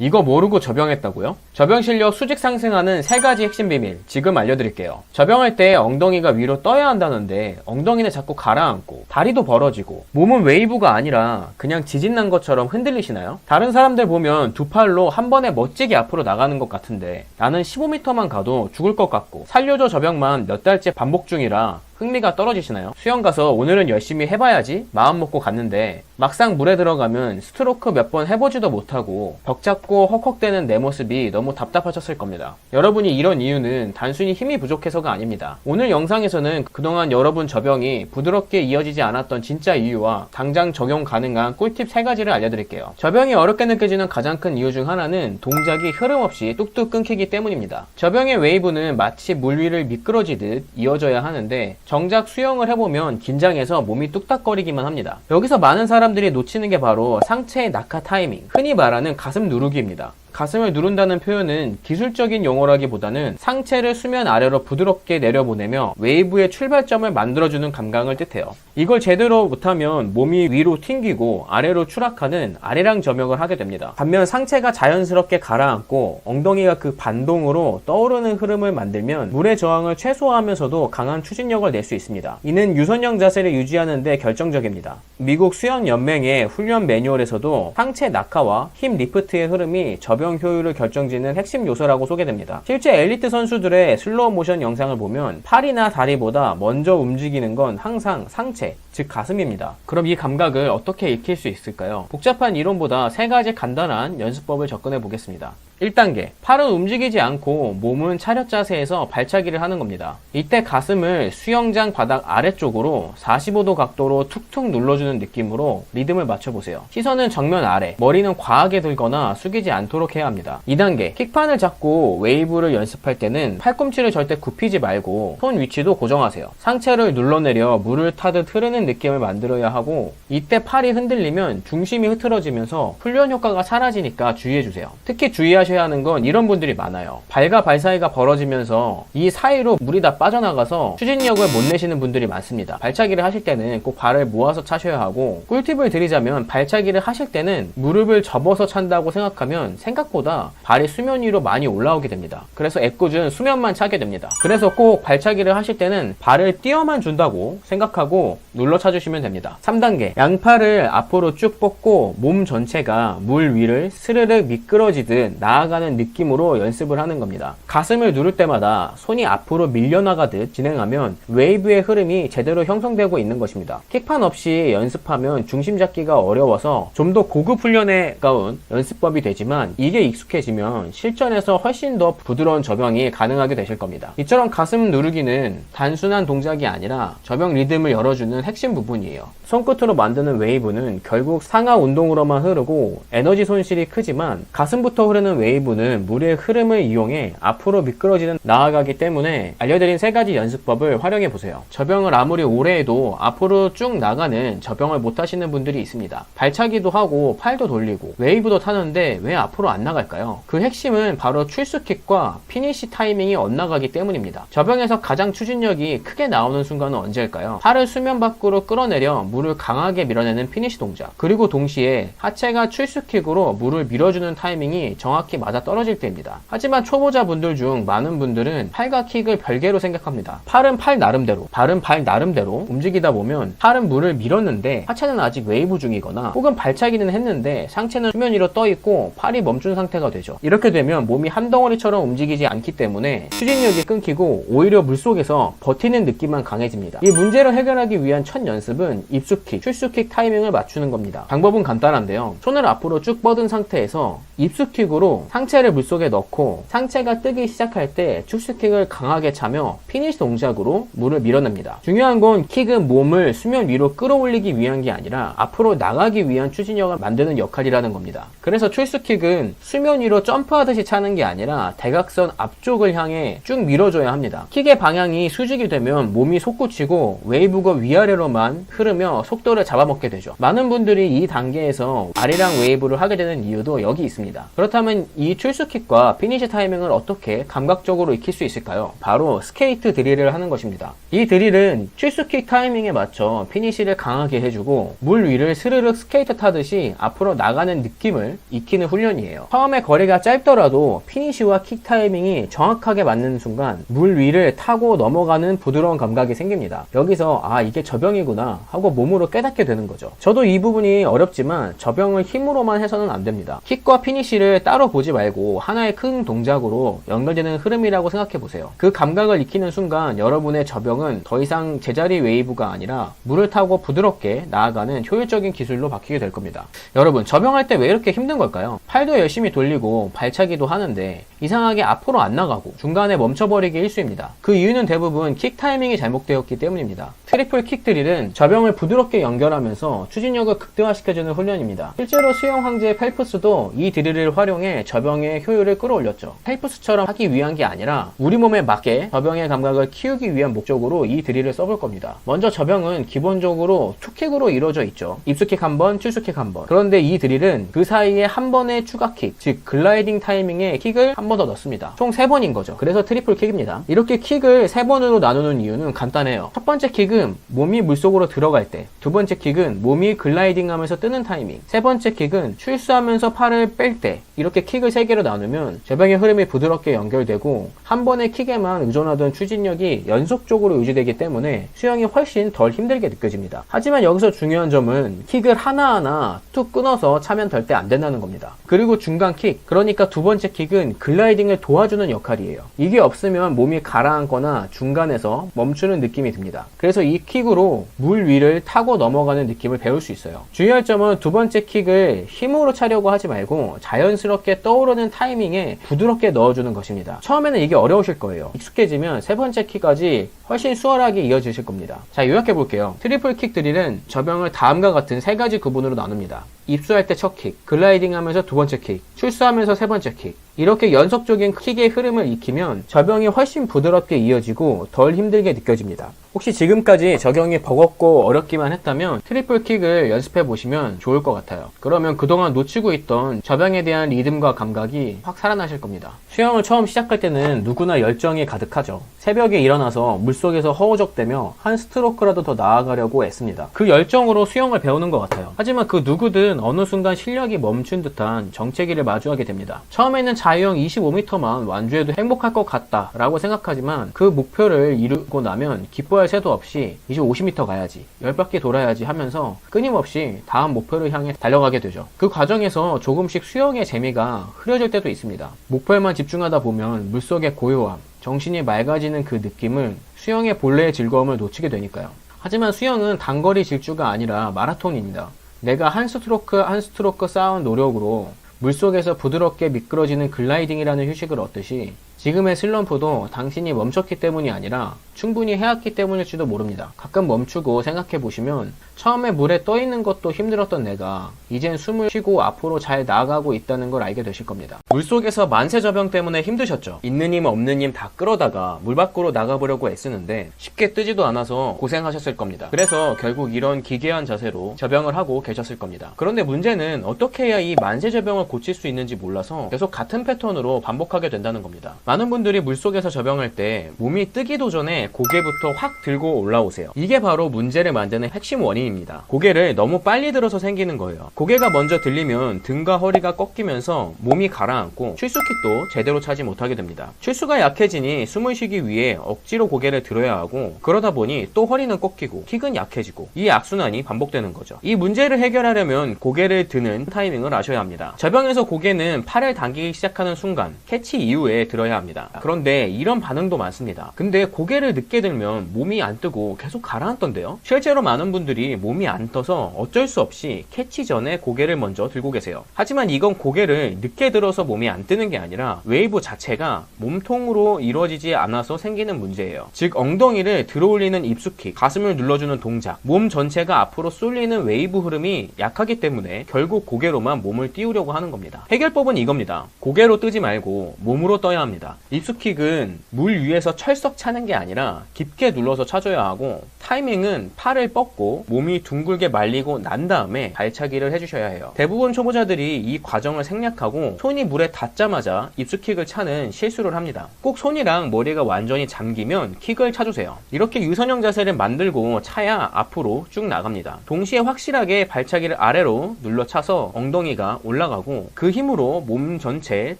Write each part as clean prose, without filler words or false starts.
이거 모르고 접영했다고요? 접영 실력 수직 상승하는 3가지 핵심 비밀 지금 알려드릴게요. 접영할 때 엉덩이가 위로 떠야 한다는데 엉덩이는 자꾸 가라앉고 다리도 벌어지고 몸은 웨이브가 아니라 그냥 지진난 것처럼 흔들리시나요? 다른 사람들 보면 두 팔로 한 번에 멋지게 앞으로 나가는 것 같은데 나는 15m만 가도 죽을 것 같고 살려줘 접영만 몇 달째 반복 중이라 흥미가 떨어지시나요? 수영 가서 오늘은 열심히 해봐야지 마음 먹고 갔는데 막상 물에 들어가면 스트로크 몇 번 해보지도 못하고 벽 잡고 헉헉대는 내 모습이 너무 답답하셨을 겁니다. 여러분이 이런 이유는 단순히 힘이 부족해서가 아닙니다. 오늘 영상에서는 그동안 여러분 접영이 부드럽게 이어지지 않았던 진짜 이유와 당장 적용 가능한 꿀팁 3가지를 알려드릴게요. 접영이 어렵게 느껴지는 가장 큰 이유 중 하나는 동작이 흐름 없이 뚝뚝 끊기기 때문입니다. 접영의 웨이브는 마치 물 위를 미끄러지듯 이어져야 하는데 정작 수영을 해보면 긴장해서 몸이 뚝딱거리기만 합니다. 여기서 많은 사람들이 놓치는 게 바로 상체의 낙하 타이밍, 흔히 말하는 가슴 누르기입니다. 가슴을 누른다는 표현은 기술적인 용어라기보다는 상체를 수면 아래로 부드럽게 내려보내며 웨이브의 출발점을 만들어주는 감각을 뜻해요. 이걸 제대로 못하면 몸이 위로 튕기고 아래로 추락하는 아리랑 접영을 하게 됩니다. 반면 상체가 자연스럽게 가라앉고 엉덩이가 그 반동으로 떠오르는 흐름을 만들면 물의 저항을 최소화하면서도 강한 추진력을 낼 수 있습니다. 이는 유선형 자세를 유지하는 데 결정적입니다. 미국 수영연맹의 훈련 매뉴얼에서도 상체 낙하와 힙 리프트의 흐름이 접영 효율을 결정짓는 핵심 요소라고 소개됩니다. 실제 엘리트 선수들의 슬로우 모션 영상을 보면 팔이나 다리보다 먼저 움직이는 건 항상 상체, 즉 가슴입니다. 그럼 이 감각을 어떻게 익힐 수 있을까요? 복잡한 이론보다 3가지 간단한 연습법을 접근해 보겠습니다. 1단계, 팔은 움직이지 않고 몸은 차렷 자세에서 발차기를 하는 겁니다. 이때 가슴을 수영장 바닥 아래쪽으로 45도 각도로 툭툭 눌러주는 느낌으로 리듬을 맞춰보세요. 시선은 정면 아래, 머리는 과하게 들거나 숙이지 않도록 해야 합니다. 2단계, 킥판을 잡고 웨이브를 연습할 때는 팔꿈치를 절대 굽히지 말고 손 위치도 고정하세요. 상체를 눌러내려 물을 타듯 흐르는 느낌을 만들어야 하고 이때 팔이 흔들리면 중심이 흐트러지면서 훈련 효과가 사라지니까 주의해주세요. 특히 주의하셔야 하는 건 이런 분들이 많아요. 발과 발 사이가 벌어지면서 이 사이로 물이 다 빠져나가서 추진력을 못 내시는 분들이 많습니다. 발차기를 하실 때는 꼭 발을 모아서 차셔야 하고, 꿀팁을 드리자면 발차기를 하실 때는 무릎을 접어서 찬다고 생각하면 생각보다 발이 수면 위로 많이 올라오게 됩니다. 그래서 애꿎은 수면만 차게 됩니다. 그래서 꼭 발차기를 하실 때는 발을 띄어만 준다고 생각하고 눌러 차주시면 됩니다. 3단계, 양팔을 앞으로 쭉 뻗고 몸 전체가 물 위를 스르륵 미끄러지듯 나아가는 느낌으로 연습을 하는 겁니다. 가슴을 누를 때마다 손이 앞으로 밀려나가듯 진행하면 웨이브의 흐름이 제대로 형성되고 있는 것입니다. 킥판 없이 연습하면 중심 잡기가 어려워서 좀 더 고급 훈련에 가까운 연습법이 되지만 이게 익숙해지면 실전에서 훨씬 더 부드러운 접영이 가능하게 되실 겁니다. 이처럼 가슴 누르기는 단순한 동작이 아니라 접영 리듬을 열어주는 핵심 부분이에요. 손끝으로 만드는 웨이브는 결국 상하 운동으로만 흐르고 에너지 손실이 크지만 가슴부터 흐르는 웨이브는 물의 흐름을 이용해 앞으로 미끄러지는 나아가기 때문에 알려드린 3가지 연습법을 활용해보세요. 접영을 아무리 오래 해도 앞으로 쭉 나가는 접영을 못 하시는 분들이 있습니다. 발차기도 하고 팔도 돌리고 웨이브도 타는데 왜 앞으로 안 나갈까요? 그 핵심은 바로 출수킥과 피니시 타이밍이 엇나가기 때문입니다. 접영에서 가장 추진력이 크게 나오는 순간은 언제일까요? 팔을 수면 밖으로 끌어내려 물을 강하게 밀어내는 피니시 동작, 그리고 동시에 하체가 출수킥으로 물을 밀어주는 타이밍이 정확히 맞아 떨어질 때입니다. 하지만 초보자분들 중 많은 분들은 팔과 킥을 별개로 생각합니다. 팔은 팔 나름대로, 발은 발 나름대로 움직이다 보면 팔은 물을 밀었는데 하체는 아직 웨이브 중이거나 혹은 발차기는 했는데 상체는 수면 위로 떠 있고 팔이 멈춘 상태가 되죠. 이렇게 되면 몸이 한 덩어리처럼 움직이지 않기 때문에 추진력이 끊기고 오히려 물속에서 버티는 느낌만 강해집니다. 이 문제를 해결하기 위한 첫 연습은 입수킥, 출수킥 타이밍을 맞추는 겁니다. 방법은 간단한데요. 손을 앞으로 쭉 뻗은 상태에서 입수킥으로 상체를 물속에 넣고 상체가 뜨기 시작할 때 출수킥을 강하게 차며 피니시 동작으로 물을 밀어냅니다. 중요한 건 킥은 몸을 수면 위로 끌어올리기 위한 게 아니라 앞으로 나가기 위한 추진력을 만드는 역할이라는 겁니다. 그래서 출수킥은 수면 위로 점프하듯이 차는 게 아니라 대각선 앞쪽을 향해 쭉 밀어줘야 합니다. 킥의 방향이 수직이 되면 몸이 솟구치고 웨이브가 위아래로만 흐르며 속도를 잡아먹게 되죠. 많은 분들이 이 단계에서 아리랑 웨이브를 하게 되는 이유도 여기 있습니다. 그렇다면 이 출수킥과 피니시 타이밍을 어떻게 감각적으로 익힐 수 있을까요? 바로 스케이트 드릴을 하는 것입니다. 이 드릴은 출수킥 타이밍에 맞춰 피니시를 강하게 해주고 물 위를 스르륵 스케이트 타듯이 앞으로 나가는 느낌을 익히는 훈련이에요. 타이밍이에요. 처음에 거리가 짧더라도 피니쉬와 킥 타이밍이 정확하게 맞는 순간 물 위를 타고 넘어가는 부드러운 감각이 생깁니다. 여기서 이게 저병이구나 하고 몸으로 깨닫게 되는 거죠. 저도 이 부분이 어렵지만 저병을 힘으로만 해서는 안 됩니다. 킥과 피니쉬를 따로 보지 말고 하나의 큰 동작으로 연결되는 흐름이라고 생각해 보세요. 그 감각을 익히는 순간 여러분의 저병은 더 이상 제자리 웨이브가 아니라 물을 타고 부드럽게 나아가는 효율적인 기술로 바뀌게 될 겁니다. 여러분, 저병할 때 왜 이렇게 힘든 걸까요? 팔도 열심히 돌리고 발차기도 하는데 이상하게 앞으로 안 나가고 중간에 멈춰버리기 일쑤입니다. 그 이유는 대부분 킥 타이밍이 잘못되었기 때문입니다. 트리플 킥 드릴은 저병을 부드럽게 연결하면서 추진력을 극대화시켜주는 훈련입니다. 실제로 수영 황제 펠프스도 이 드릴을 활용해 저병의 효율을 끌어올렸죠. 펠프스처럼 하기 위한 게 아니라 우리 몸에 맞게 저병의 감각을 키우기 위한 목적으로 이 드릴을 써볼 겁니다. 먼저 저병은 기본적으로 투킥으로 이루어져 있죠. 입수킥 한 번, 출수킥 한 번. 그런데 이 드릴은 그 사이에 한 번의 추가킥, 즉 글라이딩 타이밍에 킥을 한 번 더 넣습니다. 총 3번인 거죠. 그래서 트리플 킥입니다. 이렇게 킥을 3번으로 나누는 이유는 간단해요. 첫 번째 킥은 몸이 물속으로 들어갈 때, 두 번째 킥은 몸이 글라이딩 하면서 뜨는 타이밍, 세 번째 킥은 출수하면서 팔을 뺄 때, 이렇게 킥을 3개로 나누면 저병의 흐름이 부드럽게 연결되고 한 번의 킥에만 의존하던 추진력이 연속적으로 유지되기 때문에 수영이 훨씬 덜 힘들게 느껴집니다. 하지만 여기서 중요한 점은 킥을 하나하나 툭 끊어서 차면 절대 안 된다는 겁니다. 그리고 중간 킥, 그러니까 두 번째 킥은 글라이딩을 도와주는 역할이에요. 이게 없으면 몸이 가라앉거나 중간에서 멈추는 느낌이 듭니다. 그래서 이 킥으로 물 위를 타고 넘어가는 느낌을 배울 수 있어요. 주의할 점은 두 번째 킥을 힘으로 차려고 하지 말고 자연스럽게 떠오르는 타이밍에 부드럽게 넣어주는 것입니다. 처음에는 이게 어려우실 거예요. 익숙해지면 세 번째 킥까지 훨씬 수월하게 이어지실 겁니다. 자, 요약해 볼게요. 트리플 킥 드릴은 저병을 다음과 같은 3가지 구분으로 나눕니다. 입수할 때 첫 킥, 글라이딩 하면서 두 번째 킥, 출수하면서 세 번째 킥. 이렇게 연속적인 킥의 흐름을 익히면 저병이 훨씬 부드럽게 이어지고 덜 힘들게 느껴집니다. 혹시 지금까지 저병이 버겁고 어렵기만 했다면 트리플 킥을 연습해 보시면 좋을 것 같아요. 그러면 그동안 놓치고 있던 저병에 대한 리듬과 감각이 확 살아나실 겁니다. 수영을 처음 시작할 때는 누구나 열정이 가득하죠. 새벽에 일어나서 물속에서 허우적대며 한 스트로크라도 더 나아가려고 애씁니다. 그 열정으로 수영을 배우는 것 같아요. 하지만 그 누구든 어느 순간 실력이 멈춘 듯한 정체기를 마주하게 됩니다. 처음에는 자유형 25m만 완주해도 행복할 것 같다 라고 생각하지만 그 목표를 이루고 나면 기뻐할 새도 없이 이제 50m 가야지, 10바퀴 돌아야지 하면서 끊임없이 다음 목표를 향해 달려가게 되죠. 그 과정에서 조금씩 수영의 재미가 흐려질 때도 있습니다. 목표에만 집중하다 보면 물속의 고요함, 정신이 맑아지는 그 느낌을, 수영의 본래의 즐거움을 놓치게 되니까요. 하지만 수영은 단거리 질주가 아니라 마라톤입니다. 내가 한 스트로크 한 스트로크 쌓은 노력으로 물속에서 부드럽게 미끄러지는 글라이딩이라는 휴식을 얻듯이 지금의 슬럼프도 당신이 멈췄기 때문이 아니라 충분히 해왔기 때문일지도 모릅니다. 가끔 멈추고 생각해보시면 처음에 물에 떠있는 것도 힘들었던 내가 이젠 숨을 쉬고 앞으로 잘 나아가고 있다는 걸 알게 되실 겁니다. 물속에서 만세 저병 때문에 힘드셨죠? 있는 힘 없는 힘 다 끌어다가 물 밖으로 나가보려고 애쓰는데 쉽게 뜨지도 않아서 고생하셨을 겁니다. 그래서 결국 이런 기괴한 자세로 저병을 하고 계셨을 겁니다. 그런데 문제는 어떻게 해야 이 만세 저병을 고칠 수 있는지 몰라서 계속 같은 패턴으로 반복하게 된다는 겁니다. 많은 분들이 물속에서 저병할 때 몸이 뜨기도 전에 고개부터 확 들고 올라오세요. 이게 바로 문제를 만드는 핵심 원인입니다. 고개를 너무 빨리 들어서 생기는 거예요. 고개가 먼저 들리면 등과 허리가 꺾이면서 몸이 가라앉고 출수킥도 제대로 차지 못하게 됩니다. 출수가 약해지니 숨을 쉬기 위해 억지로 고개를 들어야 하고 그러다 보니 또 허리는 꺾이고 킥은 약해지고 이 악순환이 반복되는 거죠. 이 문제를 해결하려면 고개를 드는 타이밍을 아셔야 합니다. 저병에서 고개는 팔을 당기기 시작하는 순간 캐치 이후에 들어야 합니다. 그런데 이런 반응도 많습니다. 근데 고개를 늦게 들면 몸이 안 뜨고 계속 가라앉던데요? 실제로 많은 분들이 몸이 안 떠서 어쩔 수 없이 캐치 전에 고개를 먼저 들고 계세요. 하지만 이건 고개를 늦게 들어서 몸이 안 뜨는 게 아니라 웨이브 자체가 몸통으로 이루어지지 않아서 생기는 문제예요. 즉 엉덩이를 들어올리는 입수킥, 가슴을 눌러주는 동작, 몸 전체가 앞으로 쏠리는 웨이브 흐름이 약하기 때문에 결국 고개로만 몸을 띄우려고 하는 겁니다. 해결법은 이겁니다. 고개로 뜨지 말고 몸으로 떠야 합니다. 중요합니다. 입수킥은 물 위에서 철썩 차는 게 아니라 깊게 눌러서 차줘야 하고, 타이밍은 팔을 뻗고 몸이 둥글게 말리고 난 다음에 발차기를 해주셔야 해요. 대부분 초보자들이 이 과정을 생략하고 손이 물에 닿자마자 입수킥을 차는 실수를 합니다. 꼭 손이랑 머리가 완전히 잠기면 킥을 차주세요. 이렇게 유선형 자세를 만들고 차야 앞으로 쭉 나갑니다. 동시에 확실하게 발차기를 아래로 눌러 차서 엉덩이가 올라가고 그 힘으로 몸 전체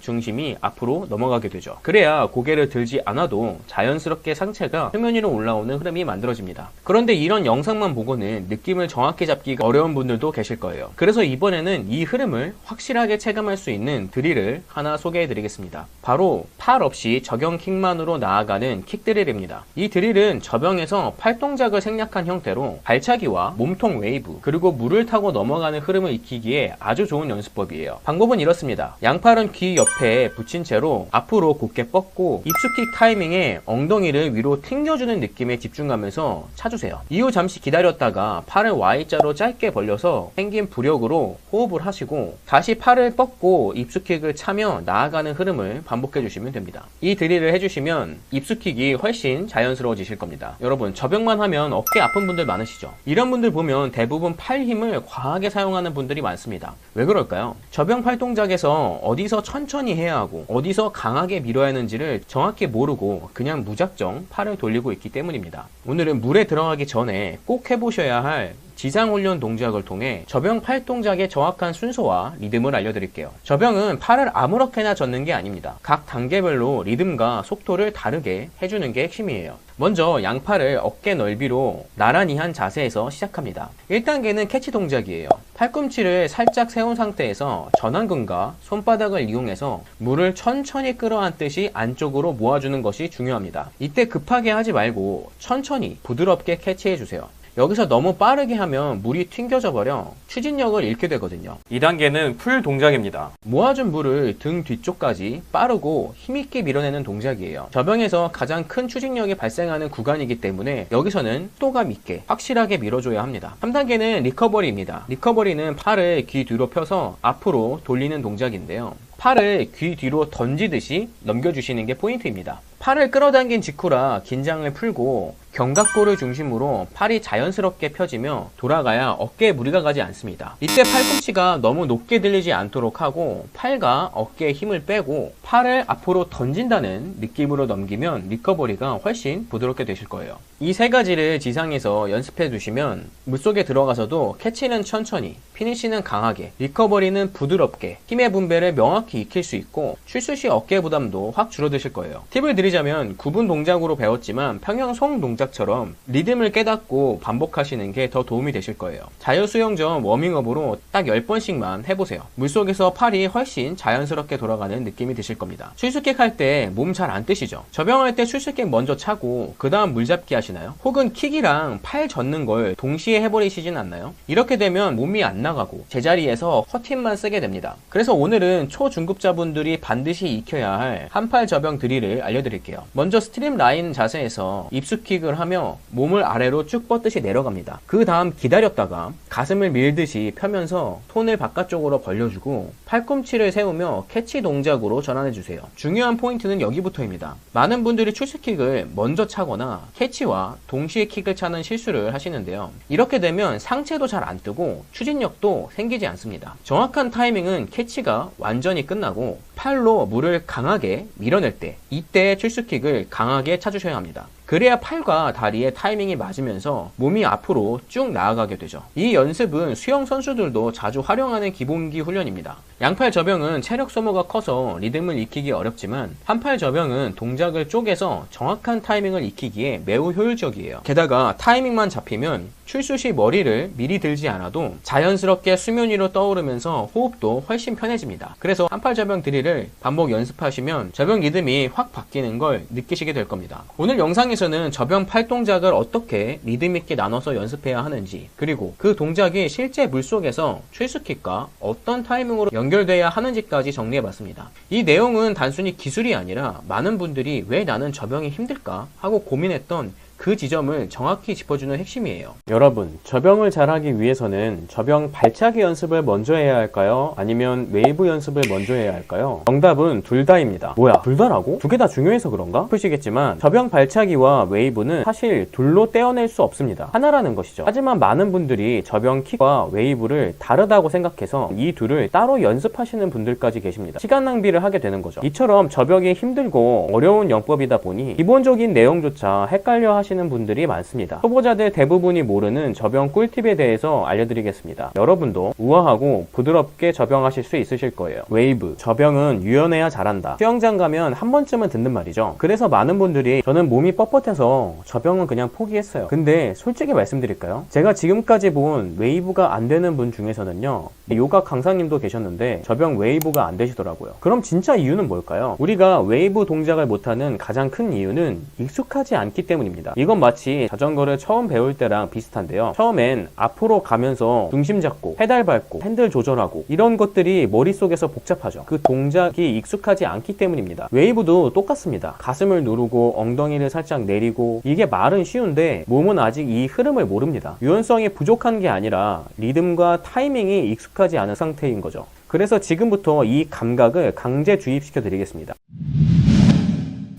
중심이 앞으로 넘어가게 되죠. 그래야 고개를 들지 않아도 자연스럽게 상체가 수면 위로 올라오는 흐름이 만들어집니다. 그런데 이런 영상만 보고는 느낌을 정확히 잡기가 어려운 분들도 계실 거예요. 그래서 이번에는 이 흐름을 확실하게 체감할 수 있는 드릴을 하나 소개해 드리겠습니다. 바로 팔 없이 적용 킥만으로 나아가는 킥 드릴입니다. 이 드릴은 접영에서 팔 동작을 생략한 형태로 발차기와 몸통 웨이브, 그리고 물을 타고 넘어가는 흐름을 익히기에 아주 좋은 연습법이에요. 방법은 이렇습니다. 양팔은 귀 옆에 붙인 채로 앞으로 곧게 뻗고 입수킥 타이밍에 엉덩이를 위로 튕겨주는 느낌에 집중하면서 차주세요. 이후 잠시 기다렸다가 팔을 Y자로 짧게 벌려서 생긴 부력으로 호흡을 하시고 다시 팔을 뻗고 입수킥을 차며 나아가는 흐름을 반복해 주시면 됩니다. 이 드릴을 해주시면 입수킥이 훨씬 자연스러워지실 겁니다. 여러분, 접영만 하면 어깨 아픈 분들 많으시죠? 이런 분들 보면 대부분 팔 힘을 과하게 사용하는 분들이 많습니다. 왜 그럴까요? 접영 팔 동작에서 어디서 천천히 해야 하고 어디서 강하게 밀어야 하는지를 정확히 모르고 그냥 무작정 팔을 돌리고 있기 때문입니다. 오늘은 물에 들어가기 전에 꼭 해보셔야 할 지상훈련 동작을 통해 접영 팔 동작의 정확한 순서와 리듬을 알려드릴게요. 접영은 팔을 아무렇게나 젓는 게 아닙니다. 각 단계별로 리듬과 속도를 다르게 해주는 게 핵심이에요. 먼저 양팔을 어깨 넓이로 나란히 한 자세에서 시작합니다. 1단계는 캐치 동작이에요. 팔꿈치를 살짝 세운 상태에서 전완근과 손바닥을 이용해서 물을 천천히 끌어안듯이 안쪽으로 모아주는 것이 중요합니다. 이때 급하게 하지 말고 천천히 부드럽게 캐치해주세요. 여기서 너무 빠르게 하면 물이 튕겨져 버려 추진력을 잃게 되거든요. 2단계는 풀 동작입니다. 모아준 물을 등 뒤쪽까지 빠르고 힘있게 밀어내는 동작이에요. 접영에서 가장 큰 추진력이 발생하는 구간이기 때문에 여기서는 속도감 있게 확실하게 밀어줘야 합니다. 3단계는 리커버리입니다. 리커버리는 팔을 귀 뒤로 펴서 앞으로 돌리는 동작인데요. 팔을 귀 뒤로 던지듯이 넘겨주시는 게 포인트입니다. 팔을 끌어당긴 직후라 긴장을 풀고 견갑골을 중심으로 팔이 자연스럽게 펴지며 돌아가야 어깨에 무리가 가지 않습니다. 이때 팔꿈치가 너무 높게 들리지 않도록 하고 팔과 어깨에 힘을 빼고 팔을 앞으로 던진다는 느낌으로 넘기면 리커버리가 훨씬 부드럽게 되실 거예요. 이 세 가지를 지상에서 연습해 두시면 물속에 들어가서도 캐치는 천천히, 피니시는 강하게, 리커버리는 부드럽게 힘의 분배를 명확히 익힐 수 있고 출수 시 어깨 부담도 확 줄어드실 거예요. 팁을 드리자면 구분 동작으로 배웠지만 평형 송 동작처럼 리듬을 깨닫고 반복하시는 게 더 도움이 되실 거예요. 자유수영전 워밍업으로 딱 10번씩만 해보세요. 물속에서 팔이 훨씬 자연스럽게 돌아가는 느낌이 드실 겁니다. 출수킥 할 때 몸 잘 안 뜨시죠? 접영할 때 출수킥 먼저 차고 그 다음 물잡기 하시나요? 혹은 킥이랑 팔 젓는 걸 동시에 해버리시진 않나요? 이렇게 되면 몸이 안 나가고 제자리에서 헛힘만 쓰게 됩니다. 그래서 오늘은 초중급자분들이 반드시 익혀야 할 한팔 접영 드릴을 알려드릴게요. 먼저 스트림 라인 자세에서 입수킥을 하며 몸을 아래로 쭉 뻗듯이 내려갑니다. 그 다음 기다렸다가 가슴을 밀듯이 펴면서 손을 바깥쪽으로 벌려주고 팔꿈치를 세우며 캐치 동작으로 전환해주세요. 중요한 포인트는 여기부터입니다. 많은 분들이 출수킥을 먼저 차거나 캐치와 동시에 킥을 차는 실수를 하시는데요. 이렇게 되면 상체도 잘 안 뜨고 추진력도 생기지 않습니다. 정확한 타이밍은 캐치가 완전히 끝나고 팔로 물을 강하게 밀어낼 때 이때 출수킥을 강하게 차주셔야 합니다. 그래야 팔과 다리의 타이밍이 맞으면서 몸이 앞으로 쭉 나아가게 되죠. 이 연습은 수영 선수들도 자주 활용하는 기본기 훈련입니다. 양팔 접영은 체력 소모가 커서 리듬을 익히기 어렵지만 한팔 접영은 동작을 쪼개서 정확한 타이밍을 익히기에 매우 효율적이에요. 게다가 타이밍만 잡히면 출수 시 머리를 미리 들지 않아도 자연스럽게 수면 위로 떠오르면서 호흡도 훨씬 편해집니다. 그래서 한팔 접영 드릴을 반복 연습하시면 접영 리듬이 확 바뀌는 걸 느끼시게 될 겁니다. 오늘 영상에서는 접영 팔 동작을 어떻게 리듬 있게 나눠서 연습해야 하는지, 그리고 그 동작이 실제 물속에서 출수킥과 어떤 타이밍으로 연결돼야 하는지까지 정리해봤습니다. 이 내용은 단순히 기술이 아니라 많은 분들이 왜 나는 접영이 힘들까 하고 고민했던 그 지점을 정확히 짚어주는 핵심이에요. 여러분, 접영을 잘하기 위해서는 접영 발차기 연습을 먼저 해야 할까요? 아니면 웨이브 연습을 먼저 해야 할까요? 정답은 둘 다입니다. 뭐야, 둘 다라고? 두 개 다 중요해서 그런가? 싶으시겠지만 접영 발차기와 웨이브는 사실 둘로 떼어낼 수 없습니다. 하나라는 것이죠. 하지만 많은 분들이 접영 킥과 웨이브를 다르다고 생각해서 이 둘을 따로 연습하시는 분들까지 계십니다. 시간 낭비를 하게 되는 거죠. 이처럼 접영이 힘들고 어려운 영법이다 보니 기본적인 내용조차 헷갈려 하시는 분들이 많습니다. 초보자들 대부분이 모르는 접영 꿀팁에 대해서 알려드리겠습니다. 여러분도 우아하고 부드럽게 접영하실 수 있으실 거예요. 웨이브, 접영은 유연해야 잘한다. 수영장 가면 한 번쯤은 듣는 말이죠. 그래서 많은 분들이 저는 몸이 뻣뻣해서 접영은 그냥 포기했어요. 근데 솔직히 말씀드릴까요? 제가 지금까지 본 웨이브가 안 되는 분 중에서는요, 요가 강사님도 계셨는데 접영 웨이브가 안 되시더라고요. 그럼 진짜 이유는 뭘까요? 우리가 웨이브 동작을 못하는 가장 큰 이유는 익숙하지 않기 때문입니다. 이건 마치 자전거를 처음 배울 때랑 비슷한데요. 처음엔 앞으로 가면서 중심 잡고 페달 밟고 핸들 조절하고 이런 것들이 머릿속에서 복잡하죠. 그 동작이 익숙하지 않기 때문입니다. 웨이브도 똑같습니다. 가슴을 누르고 엉덩이를 살짝 내리고, 이게 말은 쉬운데 몸은 아직 이 흐름을 모릅니다. 유연성이 부족한 게 아니라 리듬과 타이밍이 익숙하지 않은 상태인 거죠. 그래서 지금부터 이 감각을 강제 주입시켜 드리겠습니다.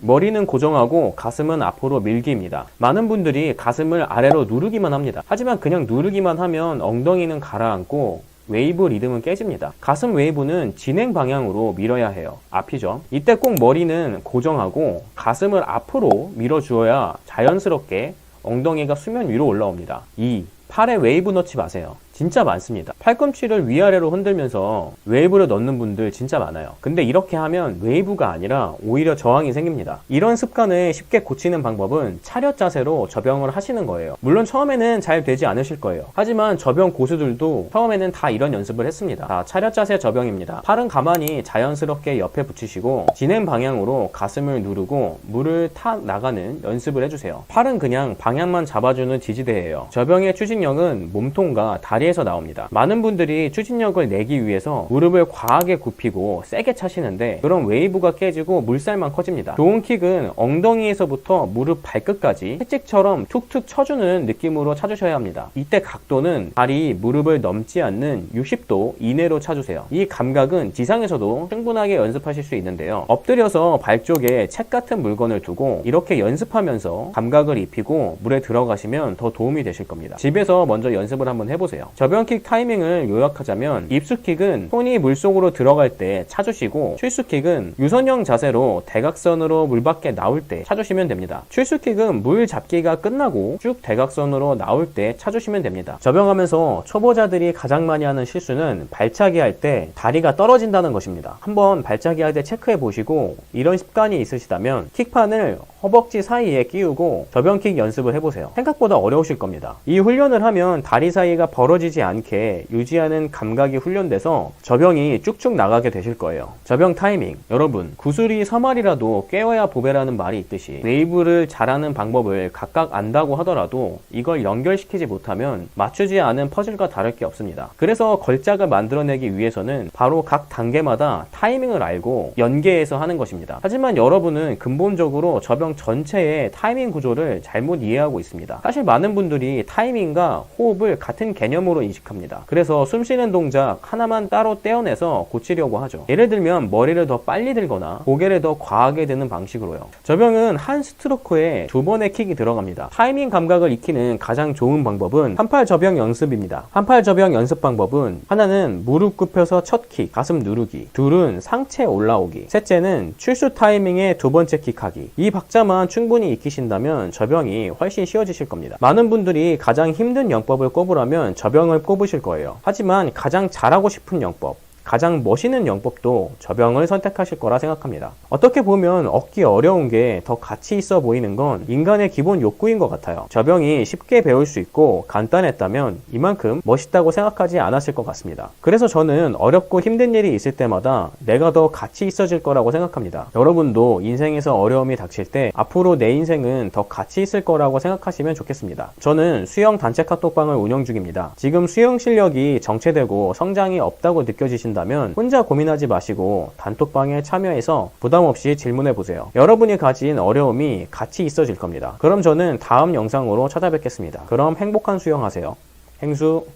머리는 고정하고 가슴은 앞으로 밀기입니다. 많은 분들이 가슴을 아래로 누르기만 합니다. 하지만 그냥 누르기만 하면 엉덩이는 가라앉고 웨이브 리듬은 깨집니다. 가슴 웨이브는 진행 방향으로 밀어야 해요. 앞이죠. 이때 꼭 머리는 고정하고 가슴을 앞으로 밀어주어야 자연스럽게 엉덩이가 수면 위로 올라옵니다. 2. 팔에 웨이브 넣지 마세요. 진짜 많습니다. 팔꿈치를 위아래로 흔들면서 웨이브를 넣는 분들 진짜 많아요. 근데 이렇게 하면 웨이브가 아니라 오히려 저항이 생깁니다. 이런 습관을 쉽게 고치는 방법은 차렷 자세로 접영을 하시는 거예요. 물론 처음에는 잘 되지 않으실 거예요. 하지만 접영 고수들도 처음에는 다 이런 연습을 했습니다. 자, 차렷 자세 접영입니다. 팔은 가만히 자연스럽게 옆에 붙이시고 진행 방향으로 가슴을 누르고 물을 타 나가는 연습을 해주세요. 팔은 그냥 방향만 잡아주는 지지대예요. 접영의 추진력은 몸통과 다리 에서 나옵니다. 많은 분들이 추진력을 내기 위해서 무릎을 과하게 굽히고 세게 차시는데 그럼 웨이브가 깨지고 물살만 커집니다. 좋은 킥은 엉덩이에서부터 무릎 발끝까지 채찍처럼 툭툭 쳐주는 느낌으로 차주셔야 합니다. 이때 각도는 발이 무릎을 넘지 않는 60도 이내로 차주세요. 이 감각은 지상에서도 충분하게 연습하실 수 있는데요. 엎드려서 발 쪽에 책 같은 물건을 두고 이렇게 연습하면서 감각을 입히고 물에 들어가시면 더 도움이 되실 겁니다. 집에서 먼저 연습을 한번 해보세요. 접영킥 타이밍을 요약하자면 입수킥은 손이 물속으로 들어갈 때 차주시고 출수킥은 유선형 자세로 대각선으로 물 밖에 나올 때 차주시면 됩니다. 출수킥은 물 잡기가 끝나고 쭉 대각선으로 나올 때 차주시면 됩니다. 접영하면서 초보자들이 가장 많이 하는 실수는 발차기 할 때 다리가 떨어진다는 것입니다. 한번 발차기 할 때 체크해 보시고 이런 습관이 있으시다면 킥판을 허벅지 사이에 끼우고 접영킥 연습을 해보세요. 생각보다 어려우실 겁니다. 이 훈련을 하면 다리 사이가 벌어지지 않게 유지하는 감각이 훈련돼서 접영이 쭉쭉 나가게 되실 거예요. 접영 타이밍, 여러분 구슬이 서말이라도 꿰어야 보배라는 말이 있듯이 웨이브를 잘하는 방법을 각각 안다고 하더라도 이걸 연결시키지 못하면 맞추지 않은 퍼즐과 다를 게 없습니다. 그래서 걸작을 만들어내기 위해서는 바로 각 단계마다 타이밍을 알고 연계해서 하는 것입니다. 하지만 여러분은 근본적으로 접영 전체의 타이밍 구조를 잘못 이해하고 있습니다. 사실 많은 분들이 타이밍과 호흡을 같은 개념으로 인식합니다. 그래서 숨쉬는 동작 하나만 따로 떼어내서 고치려고 하죠. 예를 들면 머리를 더 빨리 들거나 고개를 더 과하게 드는 방식으로요. 접영은 한 스트로크에 2번의 킥이 들어갑니다. 타이밍 감각을 익히는 가장 좋은 방법은 한팔 접영 연습입니다. 한팔 접영 연습 방법은 하나는 무릎 굽혀서 첫 킥, 가슴 누르기, 둘은 상체 올라오기, 셋째는 출수 타이밍의 2번째 킥하기. 이 박자만 충분히 익히신다면 접영이 훨씬 쉬워지실 겁니다. 많은 분들이 가장 힘든 영법을 꼽으라면 접영을 꼽으실 거예요. 하지만 가장 잘하고 싶은 영법, 가장 멋있는 영법도 접영을 선택하실 거라 생각합니다. 어떻게 보면 얻기 어려운 게 더 가치 있어 보이는 건 인간의 기본 욕구인 것 같아요. 접영이 쉽게 배울 수 있고 간단했다면 이만큼 멋있다고 생각하지 않았을 것 같습니다. 그래서 저는 어렵고 힘든 일이 있을 때마다 내가 더 가치 있어질 거라고 생각합니다. 여러분도 인생에서 어려움이 닥칠 때 앞으로 내 인생은 더 가치 있을 거라고 생각하시면 좋겠습니다. 저는 수영 단체 카톡방을 운영 중입니다. 지금 수영 실력이 정체되고 성장이 없다고 느껴지신다면 혼자 고민하지 마시고 단톡방에 참여해서 부담 부담 없이 질문해 보세요. 여러분이 가진 어려움이 같이 있어질 겁니다. 그럼 저는 다음 영상으로 찾아뵙겠습니다. 그럼 행복한 수영하세요. 행수.